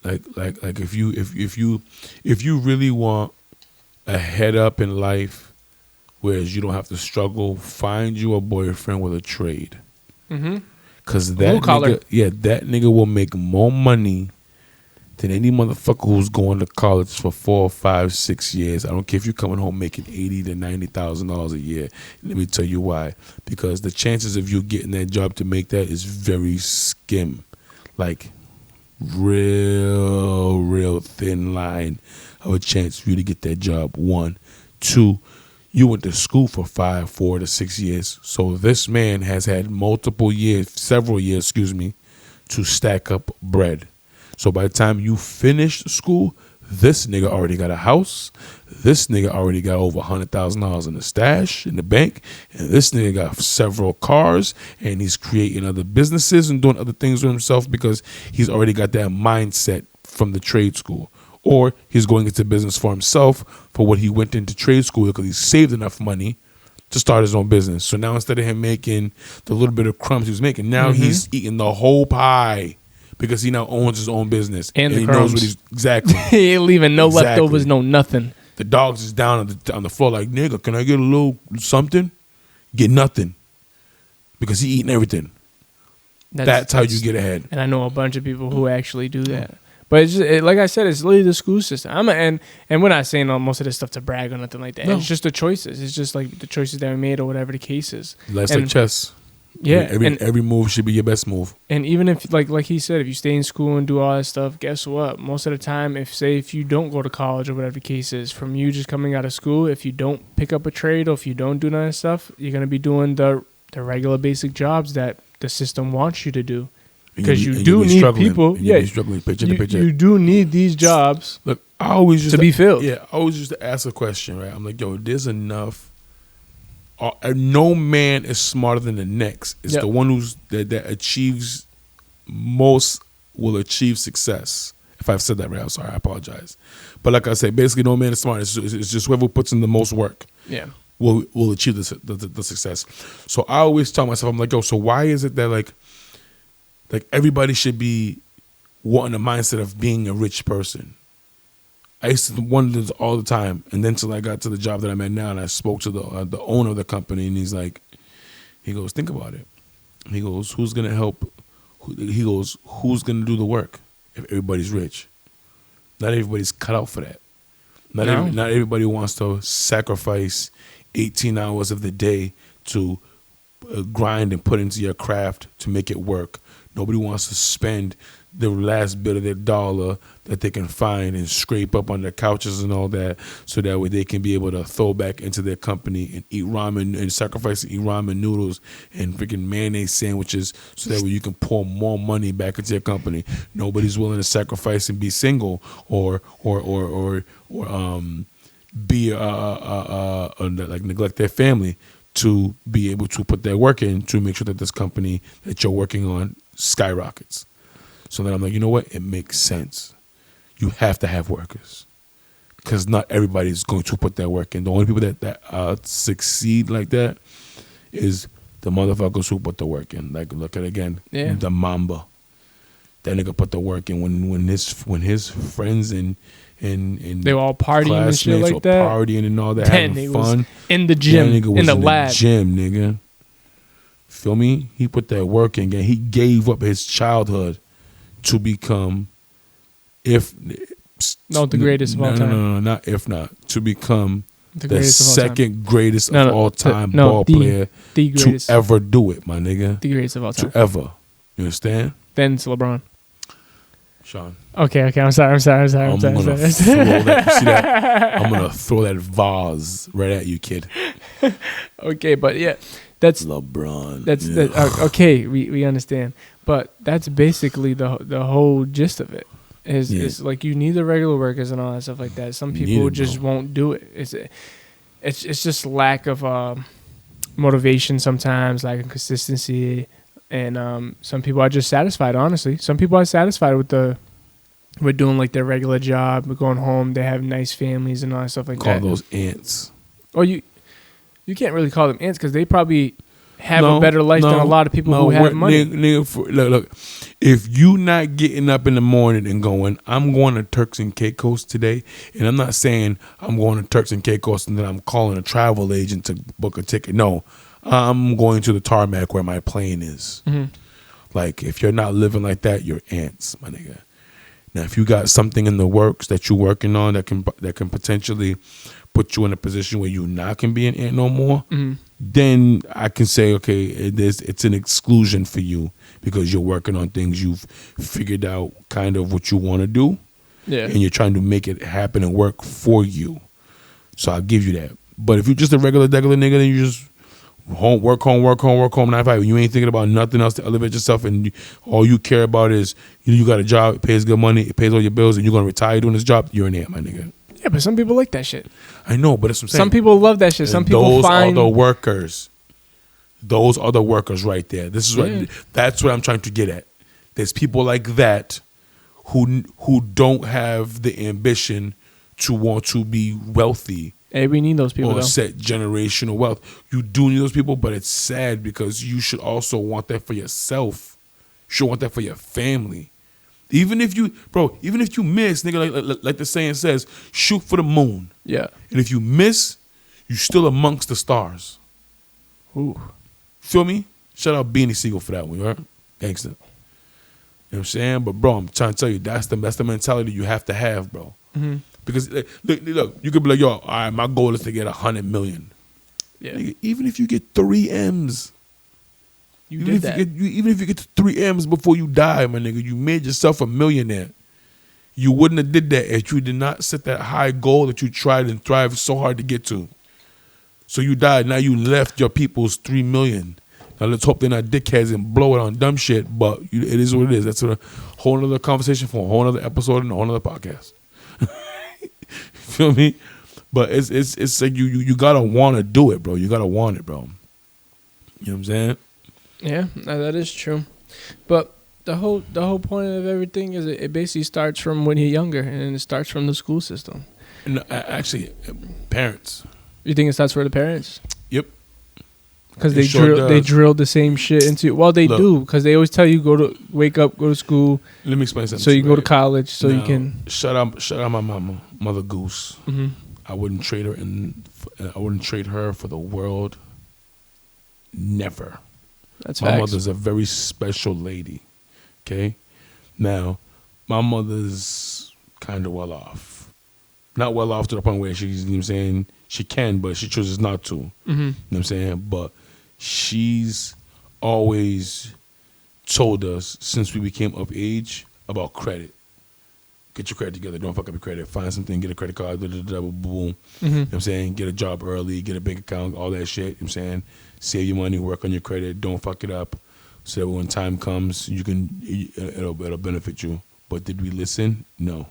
like if you really want a head up in life, whereas you don't have to struggle, find you a boyfriend with a trade. Mm-hmm. Cause that nigga will make more money than any motherfucker who's going to college for 4, 5, 6 years. I don't care if you're coming home making $80,000 to $90,000 a year. Let me tell you why. Because the chances of you getting that job to make that is very skim, like real thin line of a chance for you to get that job. 1, 2. You went to school for 4 to 6 years. So this man has had several years, to stack up bread. So by the time you finish school, this nigga already got a house. This nigga already got over $100,000 in the stash in the bank. And this nigga got several cars, and he's creating other businesses and doing other things with himself because he's already got that mindset from the trade school. Or he's going into business for himself for what he went into trade school because he saved enough money to start his own business. So now instead of him making the little bit of crumbs he was making, now he's eating the whole pie because he now owns his own business. And the he crumbs. knows what he's exactly. He ain't leaving no leftovers, no nothing. The dogs is down on the floor like, nigga, can I get a little something? Get nothing. Because he eating everything. That's how you get ahead. And I know a bunch of people who actually do that. But it's just, like I said, it's literally the school system. And we're not saying most of this stuff to brag or nothing like that. No. It's just the choices. It's just like the choices that we made or whatever the case is. Life's like chess. Yeah. Every move should be your best move. And even if, like he said, if you stay in school and do all that stuff, guess what? Most of the time, if you don't go to college or whatever the case is, from you just coming out of school, if you don't pick up a trade or if you don't do none of that stuff, you're going to be doing the regular basic jobs that the system wants you to do. Because you do need people. Yeah, you do need these jobs. Look, I always used to be filled. Yeah, I always used to ask a question, right? I'm like, yo, there's enough. No man is smarter than the next. It's the one that achieves most will achieve success. If I've said that right, I'm sorry, I apologize. But like I said, basically, no man is smart. It's just whoever puts in the most work. Yeah, will achieve the success. So I always tell myself, I'm like, yo, so why is it that like everybody should be wanting a mindset of being a rich person? I used to wonder this all the time, and then till I got to the job that I'm at now, and I spoke to the owner of the company, and he goes, think about it. He goes, who's gonna help? He goes, who's gonna do the work if everybody's rich? Not everybody's cut out for that. Not everybody wants to sacrifice 18 hours of the day to grind and put into your craft to make it work. Nobody wants to spend the last bit of their dollar that they can find and scrape up on their couches and all that, so that way they can be able to throw back into their company and eat ramen and sacrifice and eat ramen noodles and freaking mayonnaise sandwiches, so that way you can pour more money back into your company. Nobody's willing to sacrifice and be single or be like neglect their family to be able to put their work in to make sure that this company that you're working on skyrockets. So then I'm like, you know what? It makes sense. You have to have workers, because not everybody's going to put their work in. The only people that succeed like that is the motherfuckers who put the work in. Like, look at again, the Mamba. That nigga put the work in. When his friends and they were all partying and shit like that, partying and all that, then having fun in the gym, that nigga was in the lab, gym, nigga. Feel me? He put that work in. He gave up his childhood to become, the greatest of all time. No, not if not, to become the second greatest of all time ball player to ever do it, my nigga. The greatest of all time. To ever. You understand? Then it's LeBron. Sean. Okay. I'm sorry. I'm gonna throw that. You see that? I'm gonna throw that vase right at you, kid. Okay, but yeah, that's LeBron. Okay. We understand, but that's basically the whole gist of it. Is like you need the regular workers and all that stuff like that. Some people just won't do it. It's just lack of motivation sometimes, lack of consistency, and some people are just satisfied. Honestly, some people are satisfied with doing like their regular job, going home. They have nice families and all that stuff like that. Call those ants. Or you can't really call them ants because they probably have a better life than a lot of people who have money. Look, if you not getting up in the morning and going, I'm going to Turks and Caicos today, and I'm not saying I'm going to Turks and Caicos and then I'm calling a travel agent to book a ticket. No, I'm going to the tarmac where my plane is. Mm-hmm. Like, if you're not living like that, you're ants, my nigga. Now, if you got something in the works that you're working on that can potentially put you in a position where you not can be an ant no more, then I can say, okay, it's an exclusion for you because you're working on things you've figured out kind of what you want to do, and you're trying to make it happen and work for you. So I'll give you that. But if you're just a regular nigga, then you just work home, 9 to 5. You ain't thinking about nothing else to elevate yourself, and all you care about is you got a job, it pays good money, it pays all your bills, and you're gonna retire doing this job. You're an ant, my nigga. Yeah, but some people like that shit. I know, but that's what I'm saying. Some people love that shit. Some people find those are the workers. Those are the workers right there. This is that's what I'm trying to get at. There's people like that who don't have the ambition to want to be wealthy. Hey, we need those people, or set generational wealth. You do need those people, but it's sad because you should also want that for yourself. You should want that for your family. Even if you miss, nigga, like the saying says, shoot for the moon. Yeah. And if you miss, you still amongst the stars. Ooh. Feel me? Shout out Beanie Siegel for that one, right? Gangsta. You know what I'm saying? But bro, I'm trying to tell you, that's the mentality you have to have, bro. Mm-hmm. Because look, you could be like, yo, all right, my goal is to get 100 million. Yeah. Nigga, even if you get 3 M's. Even if you get to 3 M's before you die, my nigga, you made yourself a millionaire. You wouldn't have did that if you did not set that high goal that you tried and thrived so hard to get to. So you died. Now you left your people's 3 million. Now let's hope they're not dickheads and blow it on dumb shit. But it is what it is. That's a whole other conversation for a whole other episode and a whole other podcast. Feel me? But it's like you gotta want to do it, bro. You gotta want it, bro. You know what I'm saying? Yeah, that is true. But the whole point of everything is it basically starts from when you're younger, and it starts from the school system. No, actually, parents. You think it starts for the parents? Yep. Because they drill the same shit into. Well, they do because they always tell you wake up, go to school. Let me explain something. So you can go to college, so you can. Shout out my mama, Mother Goose. Mm-hmm. I wouldn't trade her for the world. Never. That's my facts. mother's a very special lady. Okay, now my mother's kind of well off. Not well off to the point where she's, you know what I'm saying, she can, but she chooses not to. Mm-hmm. You know what I'm saying? But she's always told us since we became of age about credit. Get your credit together. Don't fuck up your credit. Find something. Get a credit card. Boom. Mm-hmm. You know what I'm saying? Get a job early. Get a bank account. All that shit. You know what I'm saying? Save your money. Work on your credit. Don't fuck it up. So that when time comes, it'll benefit you. But did we listen? No.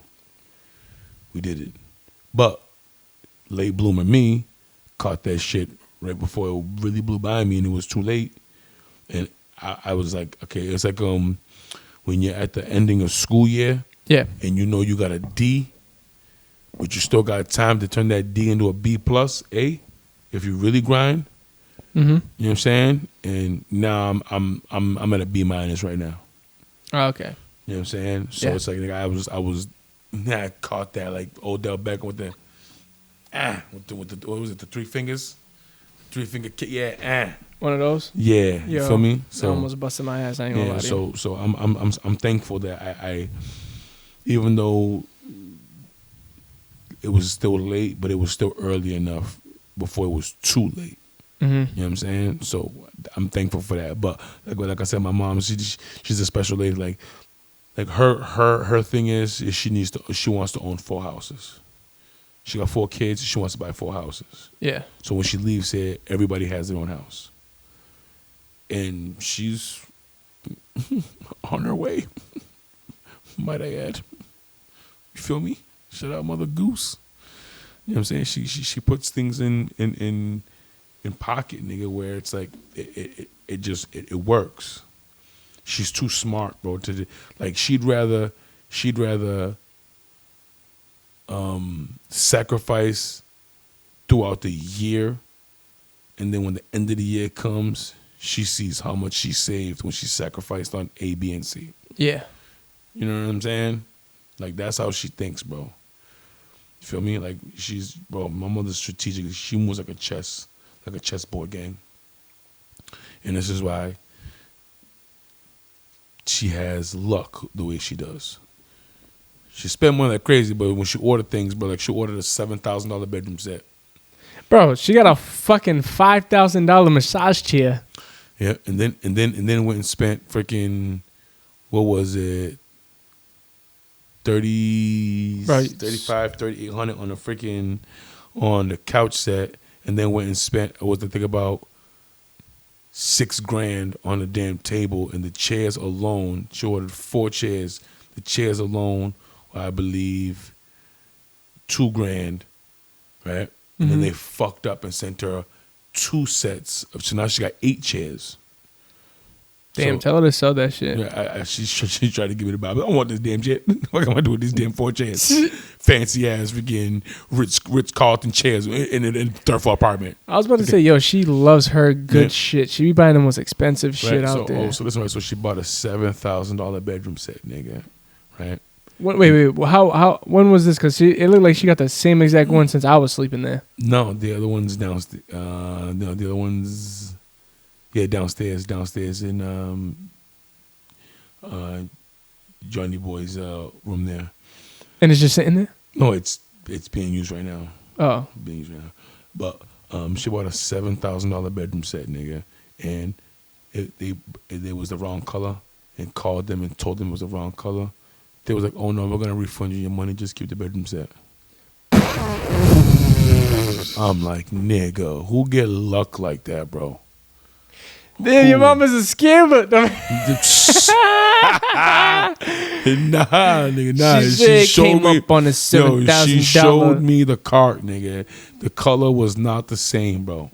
We didn't. But late bloomer me caught that shit right before it really blew by me, and it was too late. And I was like, okay, it's like when you're at the ending of school year, yeah, and you know you got a D, but you still got time to turn that D into a B plus A, if you really grind. Mm-hmm. You know what I'm saying? And now I'm at a B minus right now. Oh, okay. You know You know what I'm saying? So it's like I caught that like Odell Beckham with the what was it, the three fingers? 3-finger kick, One of those? Yeah, you feel me? So I almost busted my ass, I ain't gonna lie to you. So I'm thankful that I even though it was still late, but it was still early enough before it was too late. Mm-hmm. You know what I'm saying? So I'm thankful for that. But like I said, my mom, she's a special lady. Like her thing is she wants to own 4 houses. She got 4 kids. She wants to buy 4 houses. Yeah. So when she leaves here, everybody has their own house, and she's on her way. Might I add? You feel me? Shout out Mother Goose. You know what I'm saying? She puts things in pocket, nigga, where it's like it works. She's too smart, bro. She'd rather sacrifice throughout the year, and then when the end of the year comes, she sees how much she saved when she sacrificed on A, B, and C. Yeah. You know what I'm saying? Like, that's how she thinks, bro. You feel me? Like, my mother's strategic. She moves like a chessboard game. And this is why she has luck the way she does. She spend money like crazy, but when she ordered things, bro, like she ordered a $7,000 bedroom set. Bro, she got a fucking $5,000 massage chair. Yeah, and then went and spent freaking, what was it, 3,800 on the couch set, and then went and spent, about $6,000 on the damn table, and the chairs alone. She ordered 4 chairs. The chairs alone, I believe, $2,000, right? And then they fucked up and sent her 2 sets. So now she got 8 chairs. Damn, tell her to sell that shit. Yeah, she tried to give me the Bible. I don't want this damn shit. What am I doing with these damn 4 chairs? Fancy ass freaking Ritz Carlton chairs in a third floor apartment. I was about to say, yo, she loves her good shit. She be buying the most expensive shit out there. So listen, so she bought a $7,000 bedroom set, nigga, right? Wait. How? When was this? Because it looked like she got the same exact one since I was sleeping there. No, the other one's downstairs. No, the other one's downstairs in Johnny Boy's room there. And it's just sitting there? No, it's being used right now. Oh, being used right now. But she bought a $7,000 bedroom set, nigga, and it was the wrong color, and called them and told them it was the wrong color. They was like, "Oh no, we're gonna refund you your money. Just keep the bedroom set." I'm like, nigga, who get luck like that, bro? Damn, your mama's a scammer. Nah, nigga, nah. She came up on a $7,000. She showed me the cart, nigga. The color was not the same, bro.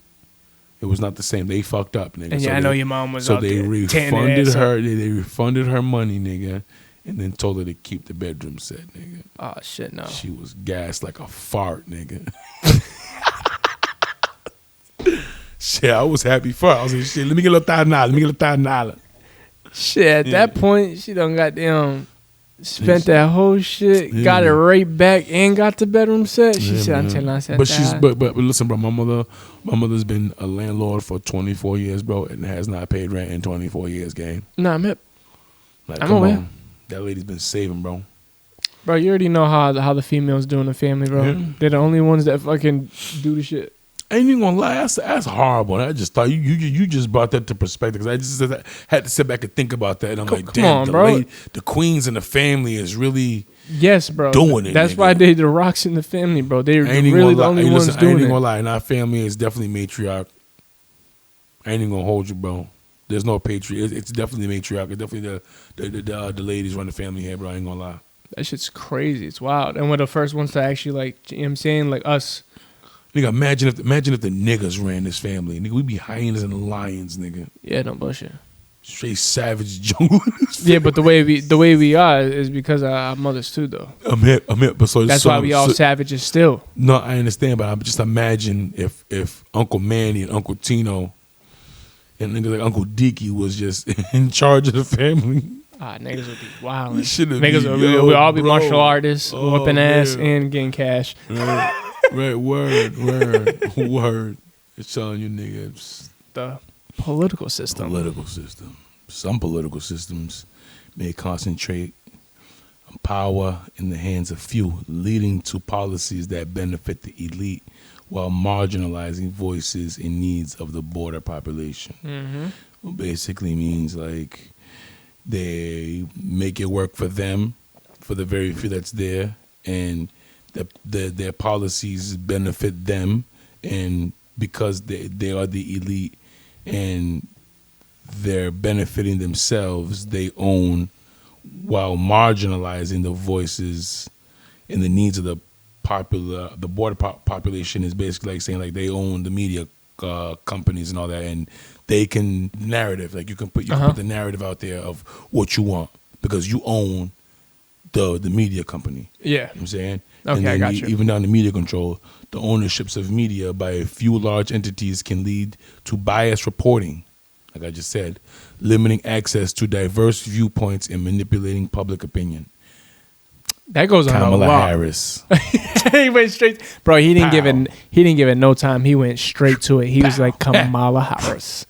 It was not the same. They fucked up, nigga. And yeah, I know your mom was so out they there refunded her. They refunded her money, nigga, and then told her to keep the bedroom set, nigga. Oh shit, no. She was gassed like a fart, nigga. Shit, I was happy for her. I was like, shit, let me get a $1,000. Shit, at that point, she done goddamn spent that whole shit, got it right back, and got the bedroom set. She said, "I'm telling you, I said that." But listen, bro, my mother's been a landlord for 24 years, bro, and has not paid rent in 24 years, gang. Nah, I'm hip. Like, I'm come aware. on. That lady's been saving, bro. Bro, you already know how the females do in the family, bro. Yeah. They're the only ones that fucking do the shit. I ain't even gonna lie, that's horrible. I just thought you just brought that to perspective, because I just had to sit back and think about that, and I'm like, damn, the queens in the family is really doing it. That's nigga. why they the rocks in the family, bro. They're really the only ones doing it. I ain't even gonna lie, in our family is definitely matriarch. I ain't even gonna hold you, bro. There's no patriarch. It's definitely matriarch. It's definitely the ladies run the family here, bro. I ain't gonna lie. That shit's crazy. It's wild. And we're the first ones to actually, like, you know what I'm saying? Like us. Nigga, imagine if the niggas ran this family. Nigga, we be hyenas and lions, nigga. Yeah, no bullshit. Straight savage jungle. Yeah, but the way we are is because of our mothers too, though. I'm hip. But that's why we all savages still. No, I understand, but I just imagine if Uncle Manny and Uncle Tino and niggas like Uncle Deaky was just in charge of the family. Niggas would be wild. You should've Niggas been, would all be bro. martial artists, Oh, whooping ass man. and getting cash. Right, word. It's telling you niggas. The political system. Some political systems may concentrate on power in the hands of few, leading to policies that benefit the elite while marginalizing voices and needs of the broader population. Mm-hmm. What basically means like they make it work for them, for the very few that's there, and their policies benefit them, and because they are the elite and they're benefiting themselves, they own while marginalizing the voices and the needs of the broader population. Is basically like saying like they own the media companies and all that, and they can narrative, like you can put the narrative out there of what you want because you own the media company. Yeah. You know what I'm saying? Okay, and then I got you. Even down to media control, the ownerships of media by a few large entities can lead to biased reporting, like I just said, limiting access to diverse viewpoints and manipulating public opinion. That goes on Kamala a lot. Harris. He went straight, bro. He didn't Pow. give it no time. He went straight to it. He was like Kamala Harris.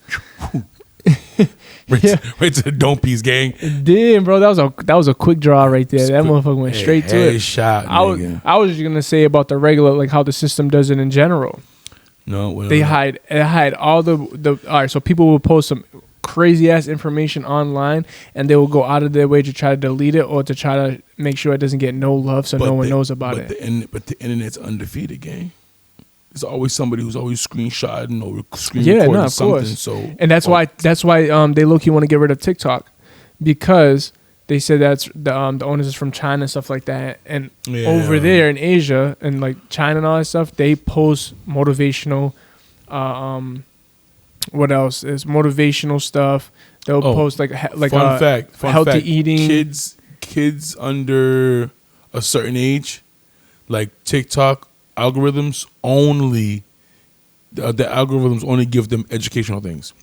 Right to the Don't Peace gang. Damn, bro, that was a quick draw right there. That motherfucker went straight to it. Shot, I was just gonna say about the regular, like how the system does it in general. No, well, They hide all the all right. So people will post some crazy ass information online, and they will go out of their way to try to delete it or to try to make sure it doesn't get no love, so no one knows about it. But the internet's undefeated, gang. There's always somebody who's always screenshotting or screen Yeah, recording no, of something. course. So, And that's why they low-key want to get rid of TikTok, because they said that's the owners is from China and stuff like that. And over there in Asia and like China and all that stuff, they post motivational. What else is motivational stuff? They'll post like fun fact, healthy eating. Kids under a certain age, like TikTok algorithms only. The algorithms only give them educational things.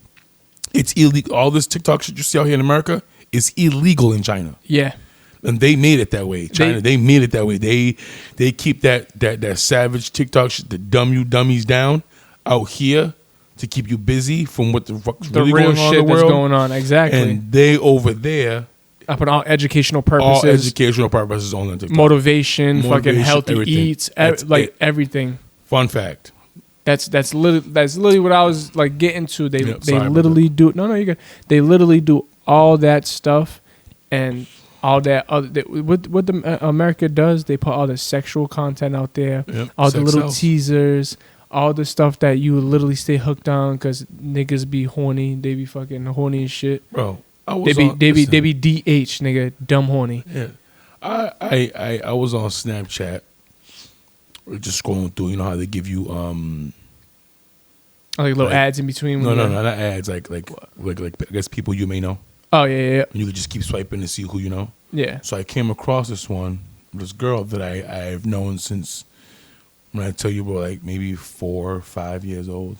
It's illegal. All this TikTok shit you see out here in America is illegal in China. Yeah. And they made it that way. China, they made it that way. They keep that savage TikTok shit to dumb you dummies down out here to keep you busy from what the fuck's really real going on shit in the that's world. going on. Exactly. And they over there, up on all educational all purposes, educational purposes only on TikTok. motivation, fucking Motivation, healthy everything. eats, That's like it. everything. Fun fact. That's literally what I was like getting to. They sorry literally do you good. They literally do all that stuff and all that other what the America does. They put all the sexual content out there, all the little teasers, all the stuff that you literally stay hooked on because niggas be horny. They be fucking horny as shit, Bro. They be DH nigga, dumb horny. Yeah. I was on Snapchat just scrolling through, you know how they give you Like little ads in between. No, not ads, like I guess people you may know. Oh yeah. And you could just keep swiping to see who you know. Yeah. So I came across this girl that I've known since, when I tell you, bro, like maybe 4 or 5 years old.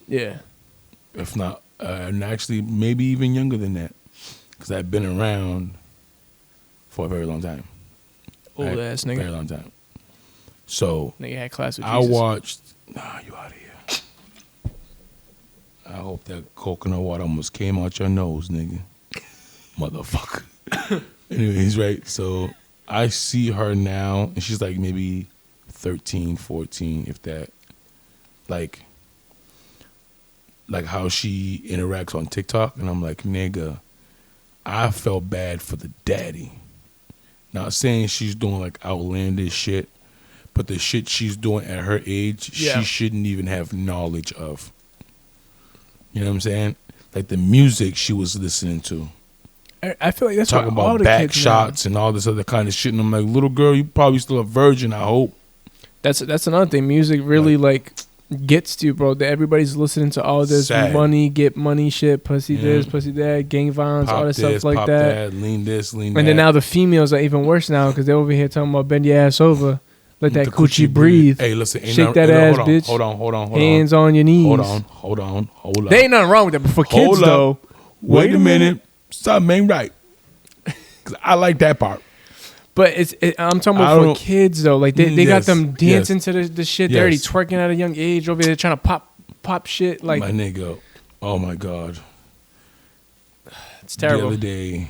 Yeah. If not, and actually maybe even younger than that, because I've been around for a very long time. Old ass nigga. Very long time. So Nigga had class with I Jesus. watched. Nah, you out of here. I hope that coconut water almost came out your nose, nigga. Motherfucker. Anyways, right. So I see her now, and she's like maybe 13, 14, if that. Like how she interacts on TikTok, and I'm like, nigga, I felt bad for the daddy. Not saying she's doing like outlandish shit, but the shit she's doing at her age, she shouldn't even have knowledge of. You know what I'm saying? Like the music she was listening to. I feel like that's talking what all about the back kids shots and all this other kind of shit. And I'm like, little girl, you probably still a virgin, I hope. That's another thing. Music really like gets to you, bro. That everybody's listening to all this money, get money shit, pussy this, pussy that, gang violence, Pop all that this, stuff like pop that. Lean this, lean and that. then now the females are even worse now because they're over here talking about bend your ass over, let that coochie breathe. Hey, listen, shake that ass, bitch. Hold on. Hands on your knees. Hold on. There ain't nothing wrong with that, but for kids though, wait a minute. Something ain't right. 'Cause I like that part. But I'm talking about for kids though. Like they got them dancing to the shit. They're already twerking at a young age over there trying to pop shit. Like my nigga, oh my god, it's terrible. The other day,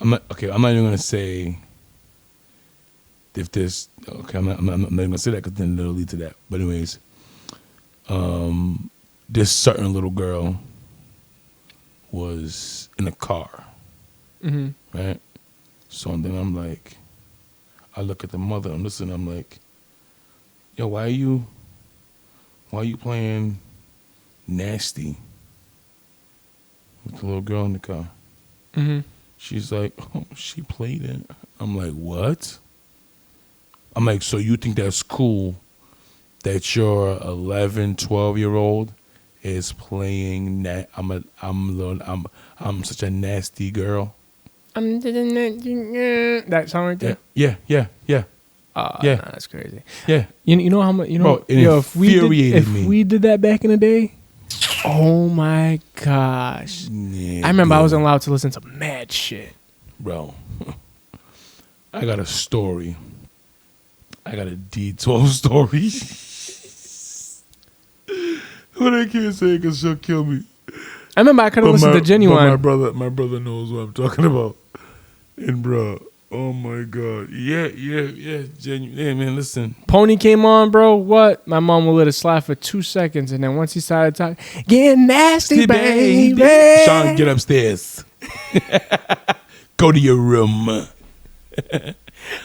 I'm not even gonna say if this. Okay, I'm not gonna say that because then it'll lead to that. But anyways, this certain little girl was in a car, right? So then I'm like, I look at the mother. I'm listening. I'm like, yo, why are you playing nasty with the little girl in the car? She's like, oh, she played it. I'm like, what? I'm like, so you think that's cool that your 11, 12-year-old is playing I'm such a nasty girl? That song right there? Yeah. Yeah. Nah, that's crazy. Yeah. You know how much, Bro, it infuriated me. If we did that back in the day, oh my gosh. Yeah, I remember I wasn't allowed to listen to mad shit. Bro, I got a story. I got a D12 story. But I can't say it because she'll kill me. I remember I could have listened to Genuine. But my brother knows what I'm talking about. And bro, oh my god, yeah, Genuine. Yeah, man, listen. Pony came on, bro. What? My mom would let it slide for 2 seconds, and then once he started talking, getting nasty, baby. Sean, get upstairs. Go to your room.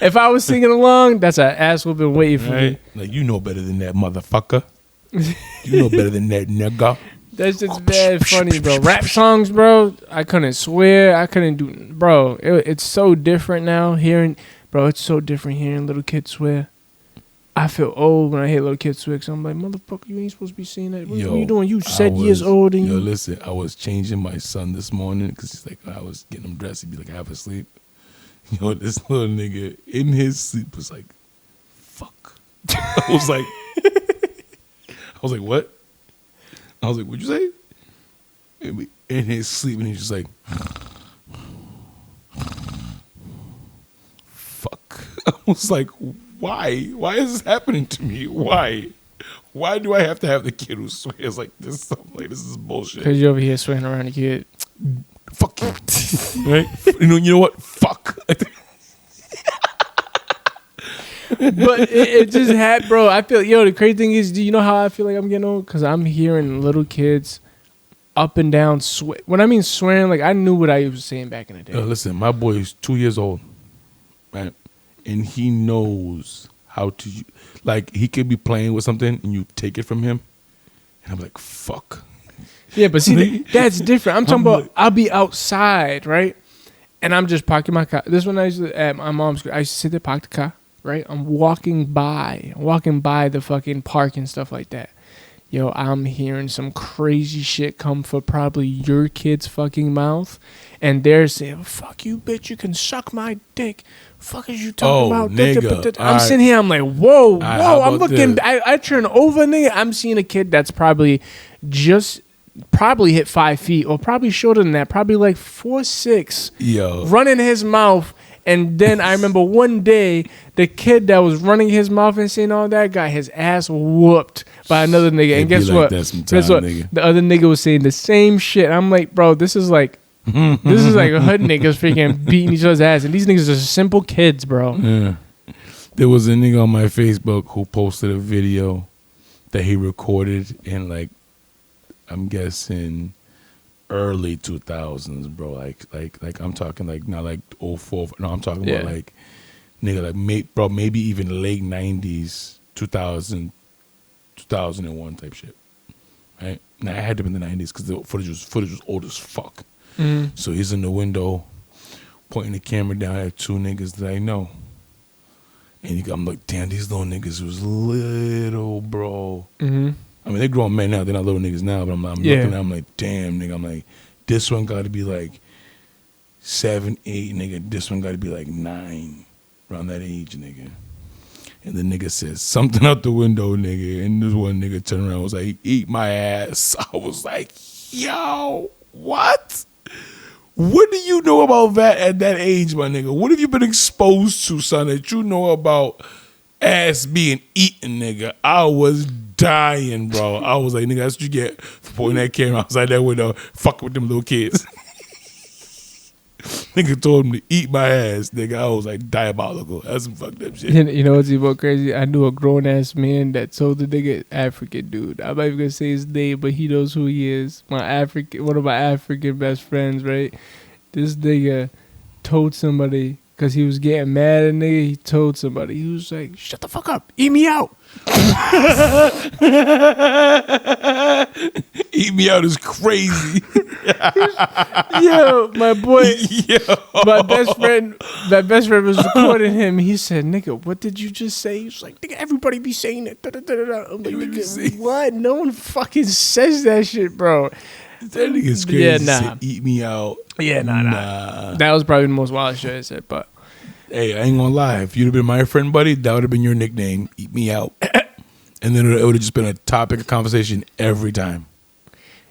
If I was singing along, that's an ass whooping waiting for me. Like, you know better than that, motherfucker. You know better than that, nigga. That's just bad funny, bro. Rap songs, bro. I couldn't swear. I couldn't do, bro. It's so different now. It's so different hearing little kids swear. I feel old when I hear little kids swear. Cause I'm like, motherfucker, you ain't supposed to be saying that. What are you doing? You 7 years old and you. Listen, I was changing my son this morning because he's like, I was getting him dressed. He'd be like half asleep. Yo, this little nigga in his sleep was like, fuck. I was like, what? I was like, what'd you say? In his sleep, and he's just like, fuck. I was like, why? Why is this happening to me? Why? Why do I have to have the kid who swears like this? I'm like, this is bullshit. Because you're over here swearing around the kid. Fuck you. Right? You know what? Fuck. But it just had, bro. I feel, the crazy thing is, do you know how I feel like I'm getting old? Because I'm hearing little kids up and down swear. When I mean swearing, like I knew what I was saying back in the day. Listen, my boy is 2 years old, right? And he knows how to, like, he could be playing with something and you take it from him, and I'm like, fuck. Yeah, but see, that's different. I'm talking about, I'll be outside, right? And I'm just parking my car. This one I used to, at my mom's, I used to sit there, park the car. Right, I'm walking by the fucking park and stuff like that. Yo, I'm hearing some crazy shit come for probably your kid's fucking mouth, and they're saying, "Fuck you, bitch! You can suck my dick." Fuck is you talking about? Nigga. I'm sitting here. I'm like, whoa. I'm looking. I turn over, nigga. I'm seeing a kid that's probably hit 5 feet, or probably shorter than that. Probably like 4'6". Yo, running his mouth. And then I remember one day, the kid that was running his mouth and saying all that got his ass whooped by another nigga. And guess what? Nigga. The other nigga was saying the same shit. I'm like, bro, this is like hood niggas freaking beating each other's ass. And these niggas are simple kids, bro. Yeah. There was a nigga on my Facebook who posted a video that he recorded in, like, I'm guessing early 2000s, bro. Like I'm talking like not like 04. No, I'm talking about like nigga, like maybe even late 90s, 2000, 2001 type shit. Right? Now it had to be in the 90s because the footage was old as fuck. Mm-hmm. So he's in the window pointing the camera down at two niggas that I know. And I'm like, damn, these little niggas was little, bro. Mm-hmm. I mean, they're grown men now. They're not little niggas now, but I'm looking at them, I'm like, damn, nigga. I'm like, this one got to be like 7, 8, nigga. This one got to be like 9, around that age, nigga. And the nigga says something out the window, nigga. And this one nigga turned around and was like, eat my ass. I was like, yo, what? What do you know about that at that age, my nigga? What have you been exposed to, son, that you know about ass being eaten, nigga? I was dying, bro. I was like, nigga, that's what you get for pointing that camera outside that window, fucking with them little kids. Nigga told him to eat my ass, nigga. I was like, diabolical. That's some fucked up shit. You know what's even crazy? I knew a grown ass man that told the nigga African dude. I'm not even gonna say his name, but he knows who he is. One of my African best friends, right? This nigga told somebody because he was getting mad at nigga. He told somebody, he was like, "Shut the fuck up, eat me out." Eat me out is crazy. Yo, my boy, Yo. my best friend was recording him. He said, "Nigga, what did you just say?" He was like, "Nigga, everybody be saying it." I'm like, nigga, what? No one fucking says that shit, bro. That nigga's crazy. Yeah, nah. Say, eat me out. Yeah, nah. That was probably the most wild shit I said, but. Hey, I ain't gonna lie. If you'd have been my friend, buddy, that would have been your nickname. Eat me out. And then it would have just been a topic of conversation every time.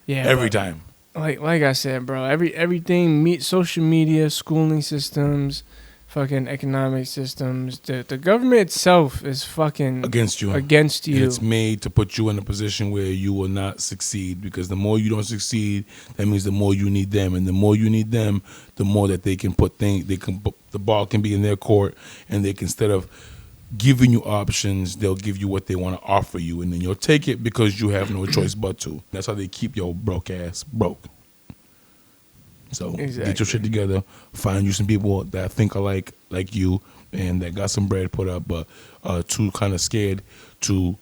Yeah. Every time. Like I said, bro, everything, social media, schooling systems, fucking economic systems, the government itself is fucking against you. And it's made to put you in a position where you will not succeed, because the more you don't succeed, that means the more you need them, and the more you need them, the more that they can put the ball can be in their court, and they can, instead of giving you options, they'll give you what they want to offer you, and then you'll take it because you have no choice but to. That's how they keep your broke ass broke. So exactly. Get your shit together. Find you some people that think alike like you, and that got some bread put up, but too kind of scared to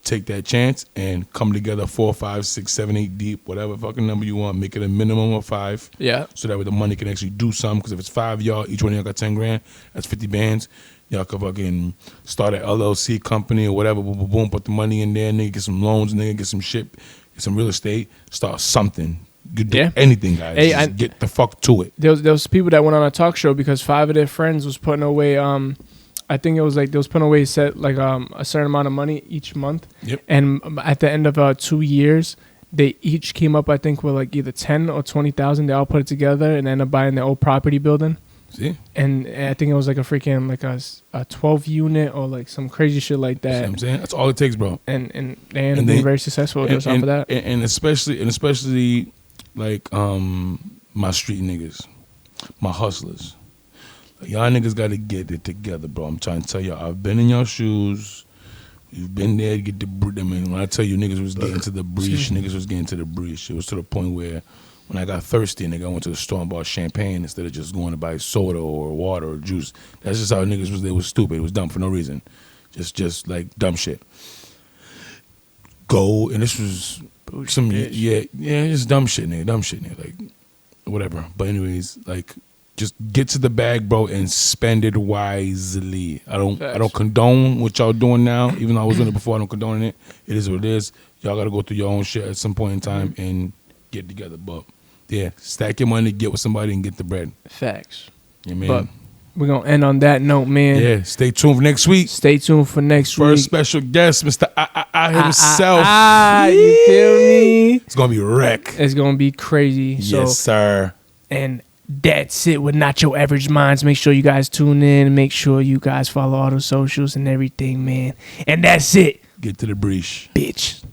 take that chance and come together 4, 5, 6, 7, 8 deep, whatever fucking number you want. Make it a minimum of 5. Yeah. So that way the money can actually do something. Because if it's 5 of y'all, each one of y'all got 10 grand. That's 50 bands. Y'all could fucking start an LLC company or whatever. Boom, boom, boom. Put the money in there. Nigga, get some loans. Nigga, get some shit. Get some real estate. Start something. You could do anything, guys. Hey, just get the fuck to it. There was people that went on a talk show because 5 of their friends was putting away. I think it was like they was putting away a certain amount of money each month. Yep. And at the end of 2 years, they each came up, I think, with like either 10 or 20,000. They all put it together and ended up buying their old property building. See? And I think it was like a freaking like a 12 unit or like some crazy shit like that. See what I'm saying? That's all it takes, bro. And they ended up being very successful just off of that. And especially like my street niggas, my hustlers. Y'all niggas got to get it together, bro. I'm trying to tell y'all, I've been in y'all shoes. You've been there to get the I mean, when I tell you niggas was getting to the breach, niggas was getting to the breach. It was to the point where when I got thirsty, nigga, I went to the store and bought champagne instead of just going to buy soda or water or juice. That's just how niggas was. They was stupid. It was dumb for no reason. Just like dumb shit. Go, and this was some, just dumb shit, nigga. Like, whatever. But anyways, like, just get to the bag, bro, and spend it wisely. I don't condone what y'all doing now. Even though I was doing it before, I don't condone it. It is what it is. Y'all got to go through your own shit at some point in time and get together. But yeah, stack your money, get with somebody, and get the bread. Facts. Yeah, man. But we're gonna end on that note, man. Yeah, stay tuned for next week. Stay tuned for next week. First special guest, Mr. I himself. You feel me? It's gonna be wreck. It's gonna be crazy. Yes, sir. And that's it with Not Your Average Minds. Make sure you guys tune in. Make sure you guys follow all the socials and everything, man. And that's it. Get to the breach. Bitch.